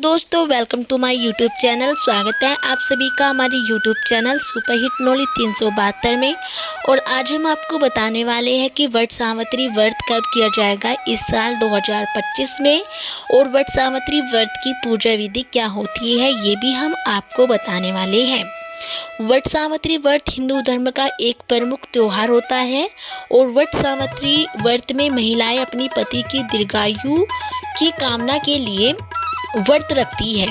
दोस्तों welcome to my YouTube channel. स्वागत है आप सभी का हमारे यूट्यूब चैनल सुपरहिट नॉलेज 372 में। और आज हम आपको बताने वाले हैं कि वट सावित्री व्रत कब किया जाएगा इस साल 2025 में, और वट सावित्री व्रत की पूजा विधि क्या होती है ये भी हम आपको बताने वाले हैं। वट सावित्री व्रत हिंदू धर्म का एक प्रमुख त्योहार होता है और वट सावित्री व्रत में महिलाएं अपनी पति की दीर्घायु की कामना के लिए व्रत रखती है।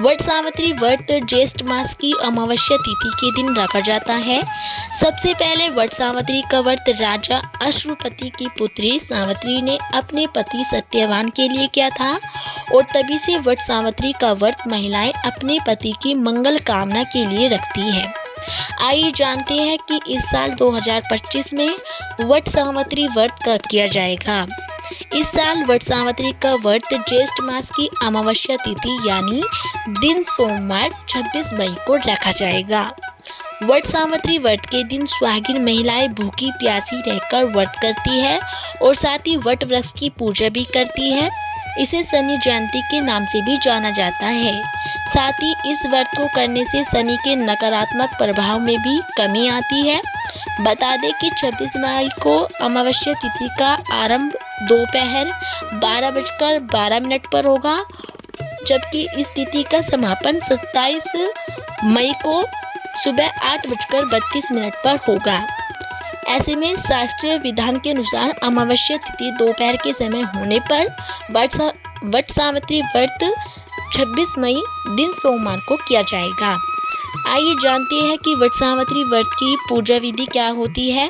वट सावित्री व्रत ज्येष्ठ मास की अमावस्या तिथि के दिन रखा जाता है। सबसे पहले वट सावित्री का व्रत राजा अश्वपति की पुत्री सावित्री ने अपने पति सत्यवान के लिए किया था, और तभी से वट सावित्री का व्रत महिलाएं अपने पति की मंगल कामना के लिए रखती है। आइए जानते हैं कि इस साल 2025 में वट सावित्री व्रत कब किया जाएगा। इस साल वट सावित्री का व्रत ज्येष्ठ मास की अमावस्या तिथि यानी दिन सोमवार 26 मई को रखा जाएगा। वट सावित्री व्रत के दिन सुहागिन महिलाएं भूखी प्यासी रहकर व्रत करती है और साथ ही वट वृक्ष की पूजा भी करती है। इसे शनि जयंती के नाम से भी जाना जाता है। साथ ही इस व्रत को करने से शनि के नकारात्मक प्रभाव में भी कमी आती है। बता दें कि 26 मई को अमावस्या तिथि का आरंभ दोपहर 12:12 पर होगा, जबकि इस तिथि का समापन 27 मई को सुबह 8:32 पर होगा। ऐसे में शास्त्रीय विधान के अनुसार अमावस्या तिथि दोपहर के समय होने पर वट सावित्री व्रत 26 मई दिन सोमवार को किया जाएगा। आइए जानते हैं कि वट सावित्री व्रत की पूजा विधि क्या होती है।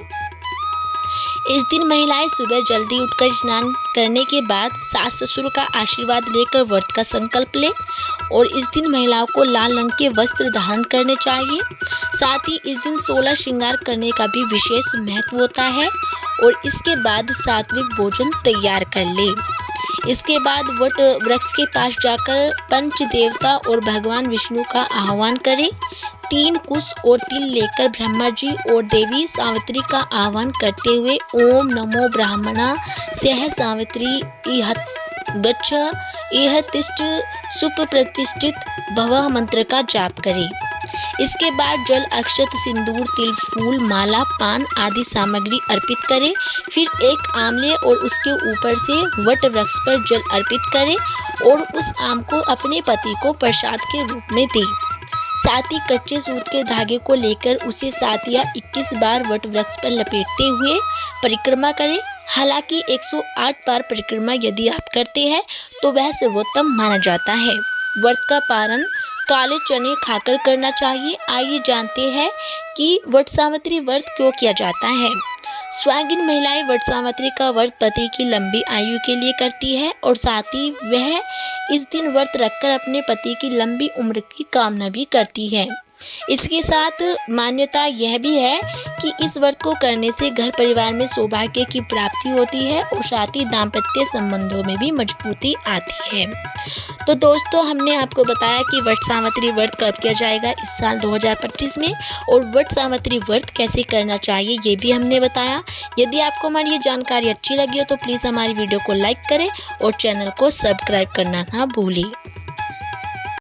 इस दिन महिलाएं सुबह जल्दी उठकर स्नान करने के बाद सास ससुर का आशीर्वाद लेकर व्रत का संकल्प लें, और इस दिन महिलाओं को लाल रंग के वस्त्र धारण करने चाहिए। साथ ही इस दिन 16 श्रृंगार करने का भी विशेष महत्व होता है, और इसके बाद सात्विक भोजन तैयार कर ले। इसके बाद वट वृक्ष के पास जाकर पंच देवता और भगवान विष्णु का आह्वान करें। 3 कुश और तिल लेकर ब्रह्मा जी और देवी सावित्री का आह्वान करते हुए ओम नमो ब्राह्मणा सह सावित्री इह गच्छ इह तिष्ठ सुप्रतिष्ठित भव मंत्र का जाप करें। इसके बाद जल अक्षत सिंदूर तिल फूल माला पान आदि सामग्री अर्पित करें। फिर एक आंवले और उसके ऊपर से वट वृक्ष पर जल अर्पित करें और उस आम को अपने पति को प्रसाद के रूप में दें। साथ ही कच्चे सूत के धागे को लेकर उसे 7 या 21 बार वट वृक्ष पर लपेटते हुए परिक्रमा करें। हालांकि 108 बार परिक्रमा यदि आप करते हैं तो वह सर्वोत्तम माना जाता है। व्रत का पारण काले चने खाकर करना चाहिए। आइए जानते हैं कि वट सावित्री व्रत क्यों किया जाता है। सुहागिन महिलाएं वट सावित्री का व्रत पति की लंबी आयु के लिए करती है, और साथ ही वह इस दिन व्रत रखकर अपने पति की लंबी उम्र की कामना भी करती है। इसके साथ मान्यता यह भी है कि इस व्रत को करने से घर परिवार में सौभाग्य की प्राप्ति होती है, और साथ ही दाम्पत्य संबंधों में भी मजबूती आती है। तो दोस्तों हमने आपको बताया कि वट सावित्री व्रत कब किया जाएगा इस साल 2025 में, और वट सावित्री व्रत कैसे करना चाहिए ये भी हमने बताया। यदि आपको हमारी ये जानकारी अच्छी लगी हो तो प्लीज़ हमारी वीडियो को लाइक करें और चैनल को सब्सक्राइब करना ना भूलें।